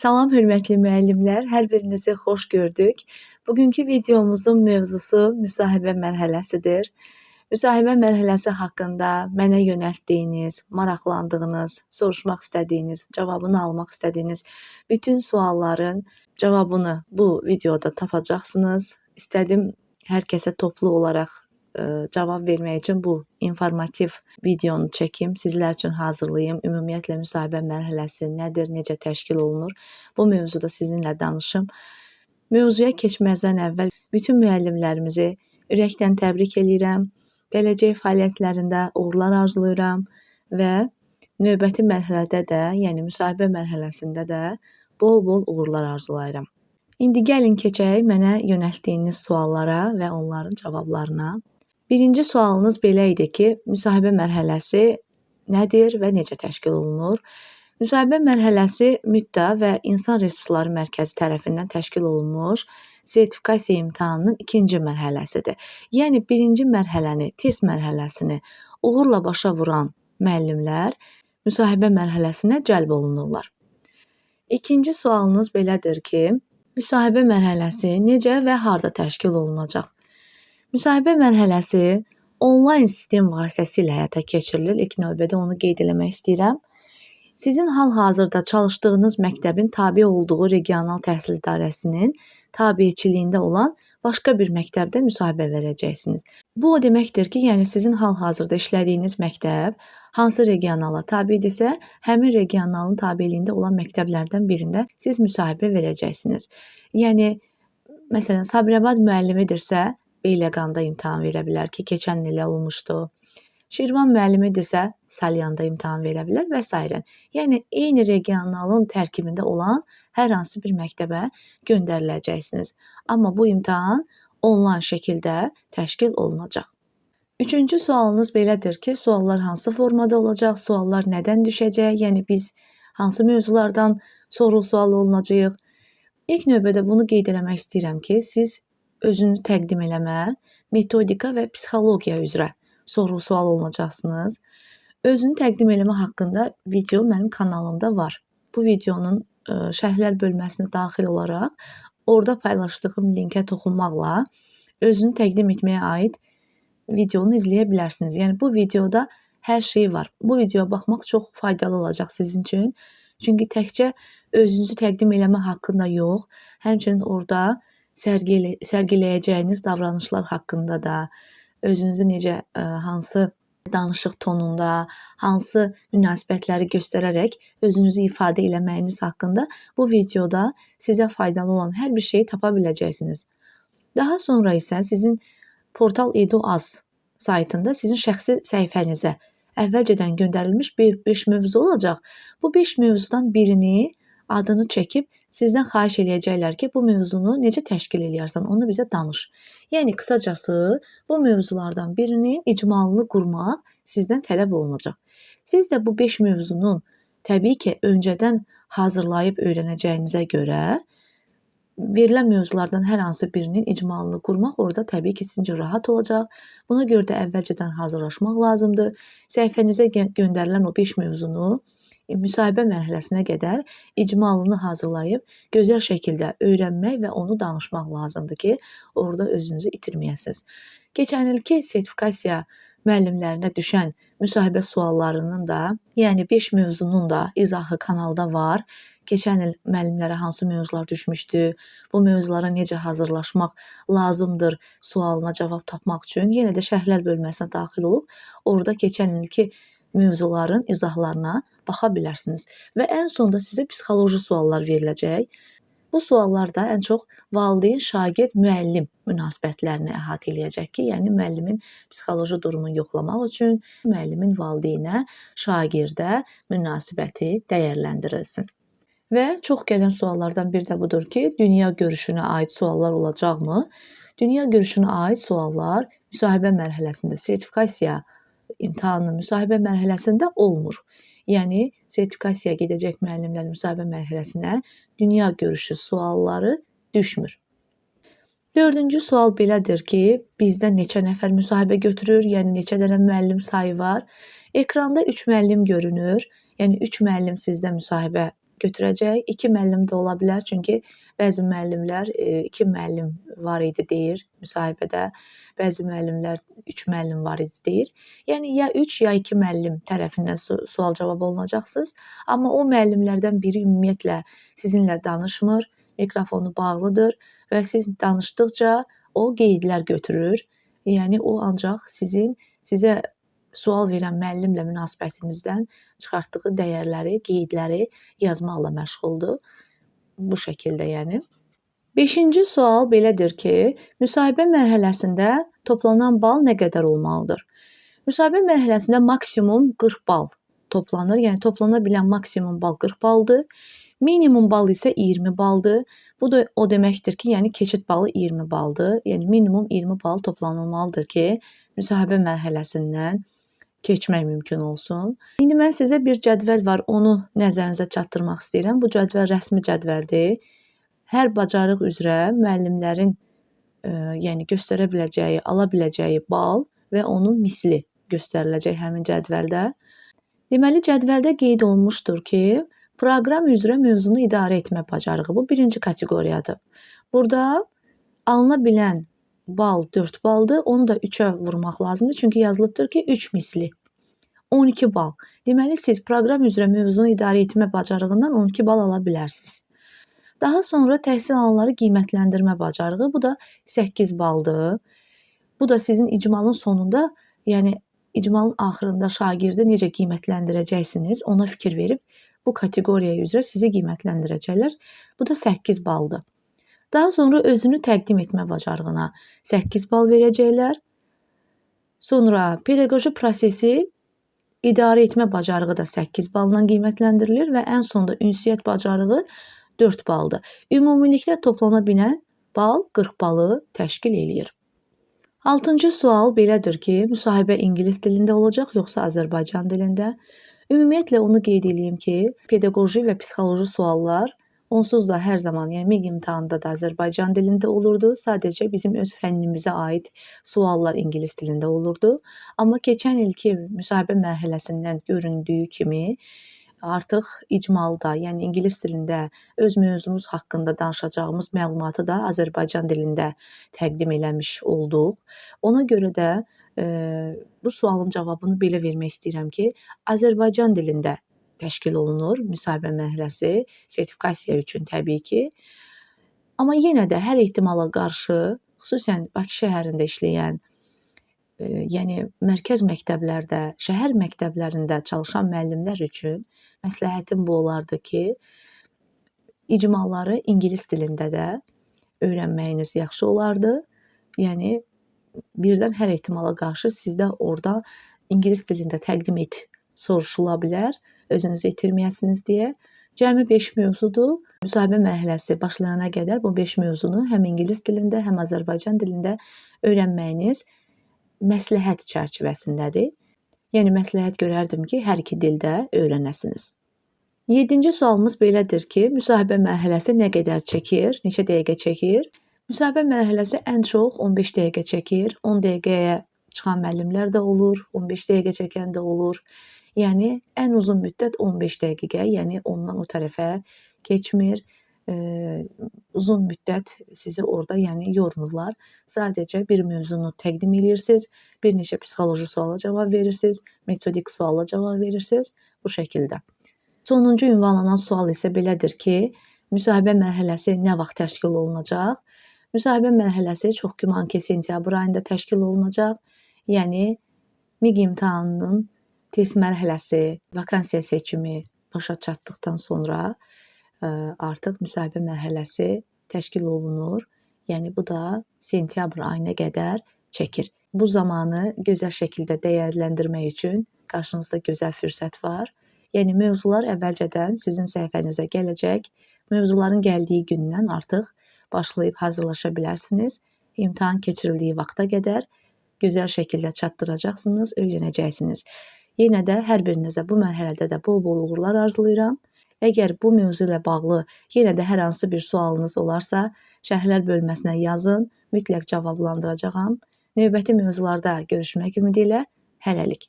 Salam hörmətli müəllimlər, hər birinizi xoş gördük. Bugünkü videomuzun mövzusu müsahibə mərhələsidir. Müsahibə mərhələsi haqqında mənə yönəltdiyiniz, maraqlandığınız, soruşmaq istədiyiniz, cavabını almaq istədiyiniz bütün sualların cavabını bu videoda tapacaqsınız. İstədim hər kəsə toplu olaraq cavab vermək üçün bu informativ videonu çəkim, sizlər üçün hazırlayım. Ümumiyyətlə müsahibə mərhələsi nədir, necə təşkil olunur? Bu mövzuda sizinlə danışım. Mövzuya keçməzdən əvvəl bütün müəllimlərimizi ürəkdən təbrik edirəm. Gələcək fəaliyyətlərində uğurlar arzulayıram və növbəti mərhələdə də, yəni müsahibə mərhələsində də bol-bol uğurlar arzulayıram. İndi gəlin keçək mənə yönəltdiyiniz suallara və onların cavablarına. Birinci sualınız belə idi ki, müsahibə mərhələsi nədir və necə təşkil olunur? Müsahibə mərhələsi Müddə və İnsan Resursları Mərkəzi tərəfindən təşkil olunmuş sertifikasiya imtahanının ikinci mərhələsidir. Yəni birinci mərhələni, test mərhələsini uğurla başa vuran müəllimlər müsahibə mərhələsinə cəlb olunurlar. İkinci sualınız belədir ki, müsahibə mərhələsi necə və harda təşkil olunacaq? Müsahibə mərhələsi onlayn sistem vasitəsilə həyata keçirilir. İlk növbədə onu qeyd eləmək istəyirəm. Sizin hal-hazırda çalışdığınız məktəbin tabe olduğu regional təhsil idarəsinin tabeçiliyində olan başqa bir məktəbdə müsahibə verəcəksiniz. Bu o deməkdir ki, yəni sizin hal-hazırda işlədiyiniz məktəb hansı regionala tabedirsə, həmin regionalın tabeliyində olan məktəblərdən birində siz müsahibə verəcəksiniz. Yəni, məsələn, Sabirabad müəllimidirsə, Beyləqanda imtahan verə bilər ki, keçən il olmuşdu. Şirvan müəllimidirsə, Salyanda imtahan verə bilər və s. Yəni, eyni regionalın tərkibində olan hər hansı bir məktəbə göndəriləcəksiniz. Amma bu imtahan onlayn şəkildə təşkil olunacaq. Üçüncü sualınız belədir ki, suallar hansı formada olacaq, suallar nədən düşəcək, yəni biz hansı mövzulardan soru-sual olunacağıq. İlk növbədə bunu qeyd eləmək istəyirəm ki, siz özünü təqdim eləmə, metodika və psixologiya üzrə soru-sual olunacaqsınız. Özünü təqdim eləmə haqqında video mənim kanalımda var. Bu videonun şərhlər bölməsinə daxil olaraq orada paylaşdığım linkə toxunmaqla özünü təqdim etməyə aid videonu izləyə bilərsiniz. Yəni bu videoda hər şey var. Bu videoya baxmaq çox faydalı olacaq sizin üçün. Çünki təkcə özünüzü təqdim eləmə haqqında yox, həmçinin orada sərgiləyəcəyiniz davranışlar haqqında da, özünüzü necə, hansı danışıq tonunda, hansı münasibətləri göstərərək özünüzü ifadə eləməyiniz haqqında bu videoda sizə faydalı olan hər bir şeyi tapa biləcəksiniz. Daha sonra isə sizin Portal Edu.az saytında sizin şəxsi səhifənizə əvvəlcədən göndərilmiş 5 mövzu olacaq. Bu 5 mövzudan birini adını çəkib sizdən xahiş eləyəcəklər ki, bu mövzunu necə təşkil eləyərsən, onu bizə danış. Yəni, qısacası, bu mövzulardan birinin icmalını qurmaq sizdən tələb olunacaq. Siz də bu 5 mövzunun təbii ki, öncədən hazırlayıb öyrənəcəyinizə görə verilən mövzulardan hər hansı birinin icmalını qurmaq orada təbii ki, sizin üçün rahat olacaq. Buna görə də əvvəlcədən hazırlaşmaq lazımdır. Səhifənizə göndərilən o 5 mövzunu müsahibə mərhələsinə qədər icmalını hazırlayıb gözəl şəkildə öyrənmək və onu danışmaq lazımdır ki, orada özünüzü itirməyəsiniz. Keçən ilki sertifikasiya müəllimlərinə düşən müsahibə suallarının da, yəni 5 mövzunun da izahı kanalda var. Keçən il müəllimlərə hansı mövzular düşmüşdü, bu mövzulara necə hazırlaşmaq lazımdır sualına cavab tapmaq üçün yenə də şərhlər bölməsinə daxil olub, orada keçən ilki mövzuların izahlarına baxa bilərsiniz. Və ən sonda sizə psixoloji suallar veriləcək. Bu suallar da ən çox valideyn, şagird, müəllim münasibətlərini əhatə eləyəcək ki, yəni müəllimin psixoloji durumunu yoxlamaq üçün müəllimin valideynə, şagirdə münasibəti dəyərləndirilsin. Və çox gələn suallardan biri də budur ki, dünya görüşünə aid suallar olacaqmı? Dünya görüşünə aid suallar müsahibə mərhələsində, sertifikasiya imtahanının müsahibə mərhələsində olmur. Yəni, sertifikasiyaya gedəcək müəllimlər müsahibə mərhələsinə dünya görüşü sualları düşmür. Dördüncü sual belədir ki, bizdə neçə nəfər müsahibə götürür, yəni neçə dənə müəllim sayı var. Ekranda 3 müəllim görünür, yəni 3 müəllim sizdə müsahibə götürəcək. 2 müəllim də ola bilər, çünki bəzi müəllimlər 2 müəllim var idi deyir müsahibədə, bəzi müəllimlər 3 müəllim var idi deyir. Yəni ya 3 ya 2 müəllim tərəfindən sual-cavab olunacaqsınız, amma o müəllimlərdən biri ümumiyyətlə sizinlə danışmır, mikrofonu bağlıdır və siz danışdıqca o qeydlər götürür. Yəni o ancaq sizə sual verən müəllimlə münasibətinizdən çıxartdığı dəyərləri, qeydləri yazmaqla məşğuldur. Bu şəkildə yəni. 5-ci sual belədir ki, müsahibə mərhələsində toplanan bal nə qədər olmalıdır? Müsahibə mərhələsində maksimum 40 bal toplanır. Yəni toplana bilən maksimum bal 40 baldır. Minimum bal isə 20 baldır. Bu da o deməkdir ki, yəni keçid balı 20 baldır. Yəni minimum 20 bal toplanılmalıdır ki, müsahibə mərhələsindən keçmək mümkün olsun. İndi mən sizə bir cədvəl var, onu nəzərinizə çatdırmaq istəyirəm. Bu cədvəl rəsmi cədvəldir. Hər bacarıq üzrə müəllimlərin yəni göstərə biləcəyi, ala biləcəyi bal və onun misli göstəriləcək həmin cədvəldə. Deməli, cədvəldə qeyd olunmuşdur ki, proqram üzrə mövzunu idarə etmə bacarığı. Bu birinci kateqoriyadır. Burada alına bilən bal 4 baldır. Onu da 3-ə vurmaq lazımdır. Çünki yazılıbdır ki, 3 misli. 12 bal. Deməli, siz proqram üzrə mövzunu idarə etmə bacarığından 12 bal ala bilərsiniz. Daha sonra təhsil alanları qiymətləndirmə bacarığı. Bu da 8 baldır. Bu da sizin icmalın sonunda, yəni icmalın axırında şagirdi necə qiymətləndirəcəksiniz, ona fikir verib bu kateqoriya üzrə sizi qiymətləndirəcəklər. Bu da 8 baldır. Daha sonra özünü təqdim etmə bacarığına 8 bal verəcəklər. Sonra pedaqoji prosesi idarə etmə bacarığı da 8 balla qiymətləndirilir və ən sonda ünsiyyət bacarığı 4 baldır. Ümumilikdə toplana bilən bal 40 balı təşkil eləyir. 6-cı sual belədir ki, müsahibə ingilis dilində olacaq, yoxsa Azərbaycan dilində? Ümumiyyətlə onu qeyd edeyim ki, pedaqoji və psixoloji suallar onsuz da hər zaman, yəni MİQ imtahanında da Azərbaycan dilində olurdu. Sadəcə bizim öz fənnimizə aid suallar ingilis dilində olurdu. Amma keçən ilki müsahibə mərhələsindən göründüyü kimi artıq icmalda, yəni ingilis dilində öz mövzumuz haqqında danışacağımız məlumatı da Azərbaycan dilində təqdim eləmiş olduq. Ona görə də bu sualın cavabını belə vermək istəyirəm ki, Azərbaycan dilində təşkil olunur müsahibə mərhələsi, sertifikasiya üçün təbii ki. Amma yenə də hər ehtimala qarşı, xüsusən Bakı şəhərində işləyən, yəni mərkəz məktəblərdə, şəhər məktəblərində çalışan müəllimlər üçün məsləhətim bu olardı ki, icmalları ingilis dilində də öyrənməyiniz yaxşı olardı. Yəni birdən hər ehtimala qarşı sizdə orada ingilis dilində təqdim et soruşula bilər, özünüzü itirməyəsiniz deyə. Cəmi 5 mövzudur. Müsahibə mərhələsi başlayana qədər bu 5 mövzunu həm ingilis dilində, həm Azərbaycan dilində öyrənməyiniz məsləhət çərçivəsindədir. Yəni məsləhət görərdim ki, hər iki dildə öyrənəsiniz. 7-ci sualımız belədir ki, müsahibə mərhələsi nə qədər çəkir, neçə dəqiqə çəkir? Müsahibə mərhələsi ən çox 15 dəqiqə çəkir. 10 dəqiqəyə çıxan müəllimlər də olur, 15 dəqiqə çəkən də olur. Yəni ən uzun müddət 15 dəqiqə, yəni ondan o tərəfə keçmir. Uzun müddət sizi orada yəni yormurlar. Sadəcə bir mövzunu təqdim edirsiniz, bir neçə psixoloji suala cavab verirsiniz, metodik suala cavab verirsiniz bu şəkildə. Sonuncu ünvanlanan sual isə belədir ki, müsahibə mərhələsi nə vaxt təşkil olunacaq? Müsahibə mərhələsi çox güman ki, sentyabr ayında təşkil olunacaq. Yəni MİQ imtahanının test mərhələsi, vakansiya seçimi başa çatdıqdan sonra artıq müsahibə mərhələsi təşkil olunur. Yəni bu da sentyabr ayına qədər çəkir. Bu zamanı gözəl şəkildə dəyərləndirmək üçün qarşınızda gözəl fürsət var. Yəni mövzular əvvəlcədən sizin səhifənizə gələcək. Mövzuların gəldiyi gündən artıq başlayıb hazırlaşa bilərsiniz. İmtahan keçirildiyi vaxta qədər gözəl şəkildə çatdıracaqsınız, öyrənəcəksiniz. Yenə də hər birinizə bu mərhələdə də bol-bol uğurlar arzulayıram. Əgər bu mövzu ilə bağlı yenə də hər hansı bir sualınız olarsa, şərhlər bölməsinə yazın, mütləq cavablandıracağam. Növbəti mövzularda görüşmək ümidi ilə hələlik.